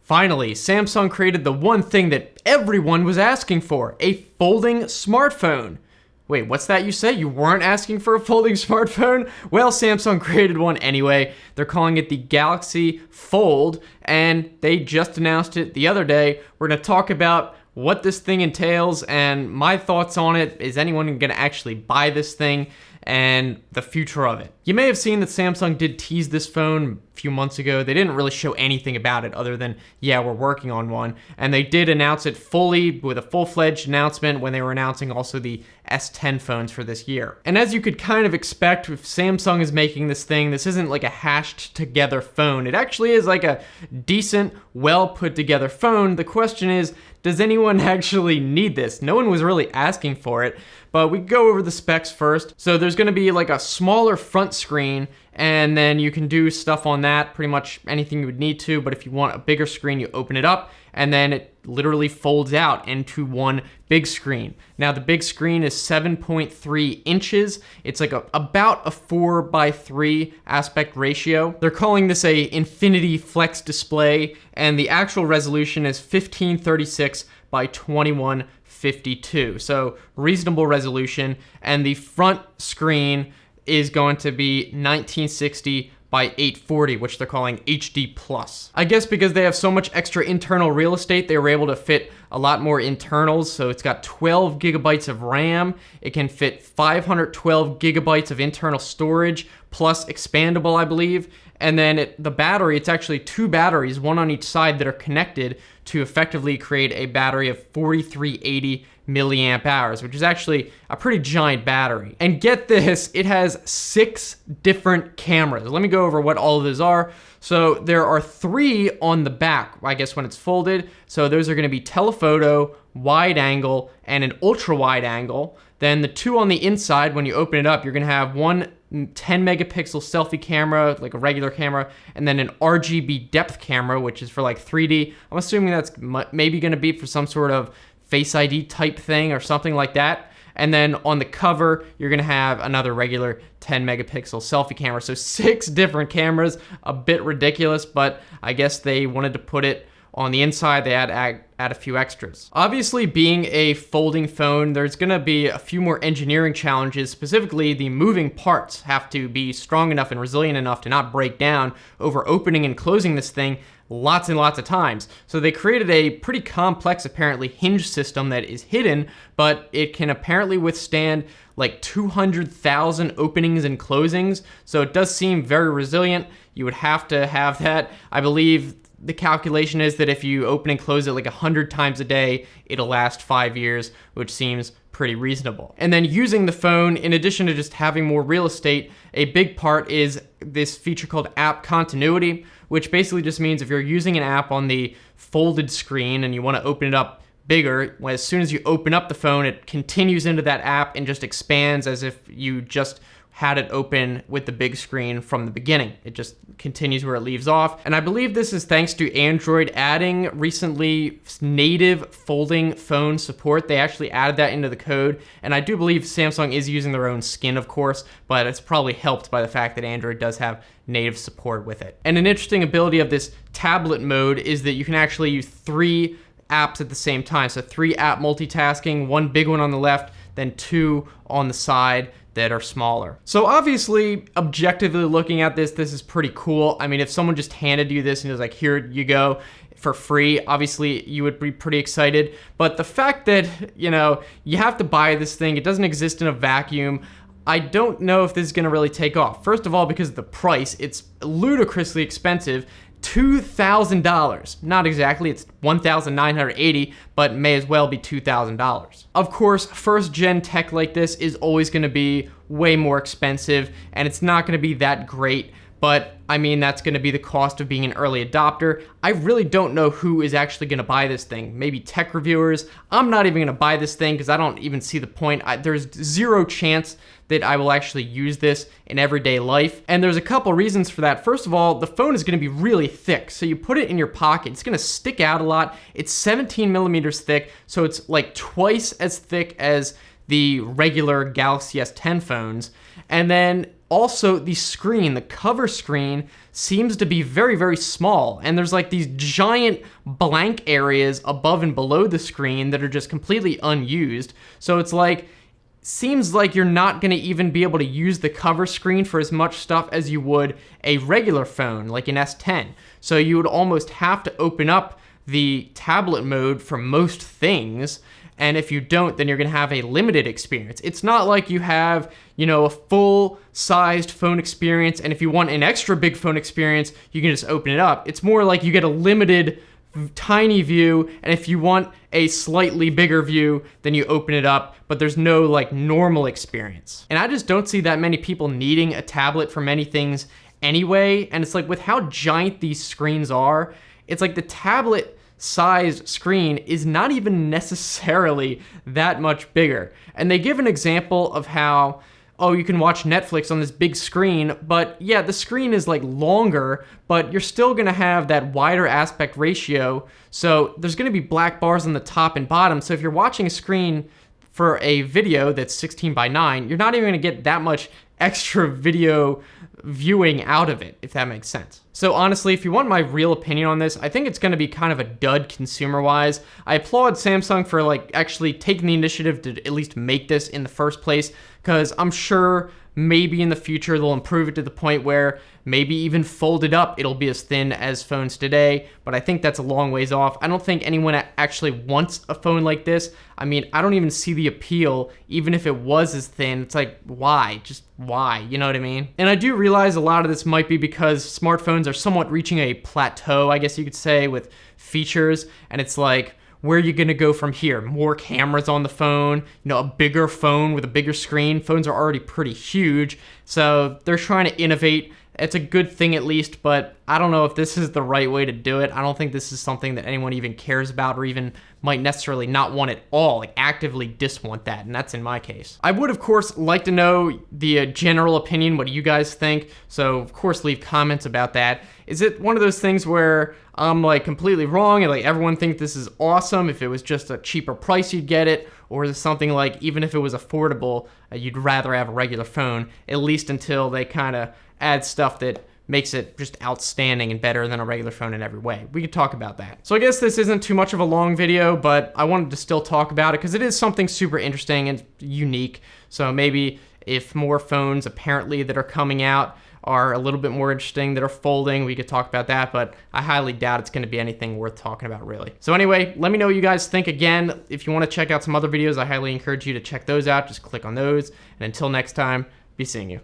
Finally, Samsung created the one thing that everyone was asking for, a folding smartphone. Wait, what's that you say? You weren't asking for a folding smartphone? Well, Samsung created one anyway. They're calling it the Galaxy Fold, and they just announced it the other day. We're going to talk about what this thing entails and my thoughts on it. Is anyone going to actually buy this thing? And the future of it. You may have seen that Samsung did tease this phone a few months ago. They didn't really show anything about it other than, yeah, we're working on one. And they did announce it fully with a full-fledged announcement when they were announcing also the S10 phones for this year. And as you could kind of expect, if Samsung is making this thing, this isn't like a hashed together phone. It actually is like a decent, well put together phone. The question is, does anyone actually need this? No one was really asking for it, but we go over the specs first. So there's gonna be like a smaller front screen, and then you can do stuff on that, pretty much anything you would need to, but if you want a bigger screen, you open it up, and then it literally folds out into one big screen. Now the big screen is 7.3 inches. It's like about a 4:3 aspect ratio. They're calling this a Infinity Flex display, and the actual resolution is 1536 by 2152. So reasonable resolution, and the front screen is going to be 1960 by 840, which they're calling HD+. I guess because they have so much extra internal real estate, they were able to fit a lot more internals. So it's got 12 gigabytes of RAM. It can fit 512 gigabytes of internal storage, plus expandable, I believe. And then the battery, it's actually two batteries, one on each side, that are connected to effectively create a battery of 4380 milliamp hours, which is actually a pretty giant battery. And get this, it has 6 different cameras. Let me go over what all of those are. So there are 3 on the back, I guess, when it's folded. So those are going to be telephoto, wide angle, and an ultra wide angle. Then the 2 on the inside, when you open it up, you're going to have one 10 megapixel selfie camera, like a regular camera, and then an RGB depth camera, which is for like 3D. I'm assuming that's maybe going to be for some sort of Face ID type thing or something like that. And then on the cover, you're gonna have another regular 10 megapixel selfie camera. So 6 different cameras, a bit ridiculous, but I guess they wanted to put it on the inside. They add a few extras. Obviously, being a folding phone, there's gonna be a few more engineering challenges. Specifically, the moving parts have to be strong enough and resilient enough to not break down over opening and closing this thing lots and lots of times. So they created a pretty complex, apparently, hinge system that is hidden, but it can apparently withstand like 200,000 openings and closings. So it does seem very resilient. You would have to have that. I believe the calculation is that if you open and close it like 100 times a day, it'll last 5 years, which seems pretty reasonable. And then using the phone, in addition to just having more real estate, a big part is this feature called app continuity, which basically just means if you're using an app on the folded screen and you want to open it up bigger, as soon as you open up the phone, it continues into that app and just expands as if you just had it open with the big screen from the beginning. It just continues where it leaves off. And I believe this is thanks to Android adding recently native folding phone support. They actually added that into the code. And I do believe Samsung is using their own skin, of course, but it's probably helped by the fact that Android does have native support with it. And an interesting ability of this tablet mode is that you can actually use 3 apps at the same time. So 3 app multitasking, one big one on the left, then 2 on the side that are smaller. So obviously, objectively looking at this is pretty cool. I mean, if someone just handed you this and was like, here you go for free, obviously you would be pretty excited. But the fact that, you have to buy this thing, it doesn't exist in a vacuum, I don't know if this is gonna really take off. First of all, because of the price, it's ludicrously expensive. $2,000. Not exactly, it's $1,980, but may as well be $2,000. Of course, first gen tech like this is always gonna be way more expensive, and it's not gonna be that great, but I mean, that's gonna be the cost of being an early adopter. I really don't know who is actually gonna buy this thing. Maybe tech reviewers. I'm not even gonna buy this thing because I don't even see the point. There's zero chance that I will actually use this in everyday life. And there's a couple reasons for that. First of all, the phone is gonna be really thick. So you put it in your pocket, it's gonna stick out a lot. It's 17 millimeters thick, so it's like twice as thick as the regular Galaxy S10 phones. And then also the screen, the cover screen, seems to be very, very small. And there's like these giant blank areas above and below the screen that are just completely unused. So it's like, seems like you're not going to even be able to use the cover screen for as much stuff as you would a regular phone, like an S10. So you would almost have to open up the tablet mode for most things. And if you don't, then you're going to have a limited experience. It's not like you have, a full-sized phone experience, and if you want an extra big phone experience, you can just open it up. It's more like you get a limited, tiny view, and if you want a slightly bigger view, then you open it up, but there's no like normal experience. And I just don't see that many people needing a tablet for many things anyway, and it's like with how giant these screens are, it's like the tablet sized screen is not even necessarily that much bigger. And they give an example of how, you can watch Netflix on this big screen, but yeah, the screen is like longer, but you're still gonna have that wider aspect ratio. So there's gonna be black bars on the top and bottom. So if you're watching a screen for a video that's 16:9, you're not even gonna get that much extra video viewing out of it, if that makes sense. So honestly, if you want my real opinion on this, I think it's going to be kind of a dud consumer-wise. I applaud Samsung for like actually taking the initiative to at least make this in the first place, because I'm sure maybe in the future they'll improve it to the point where maybe even folded up it'll be as thin as phones today, but I think that's a long ways off. I don't think anyone actually wants a phone like this. I mean, I don't even see the appeal, even if it was as thin. It's like, why? Just why? You know what I mean? And I do realize a lot of this might be because smartphones are somewhat reaching a plateau, I guess you could say, with features, and it's like, where are you gonna go from here? More cameras on the phone, a bigger phone with a bigger screen. Phones are already pretty huge, so they're trying to innovate. It's a good thing at least, but I don't know if this is the right way to do it. I don't think this is something that anyone even cares about or even might necessarily not want at all, like actively diswant that, and that's in my case. I would, of course, like to know the general opinion, what you guys think, so of course leave comments about that. Is it one of those things where I'm like completely wrong and like everyone thinks this is awesome, if it was just a cheaper price you'd get it, or is it something like even if it was affordable, you'd rather have a regular phone, at least until they kind of add stuff that makes it just outstanding and better than a regular phone in every way. We could talk about that. So I guess this isn't too much of a long video, but I wanted to still talk about it because it is something super interesting and unique. So maybe if more phones apparently that are coming out are a little bit more interesting, that are folding, we could talk about that, but I highly doubt it's gonna be anything worth talking about really. So anyway, let me know what you guys think. Again, if you wanna check out some other videos, I highly encourage you to check those out. Just click on those. And until next time, be seeing you.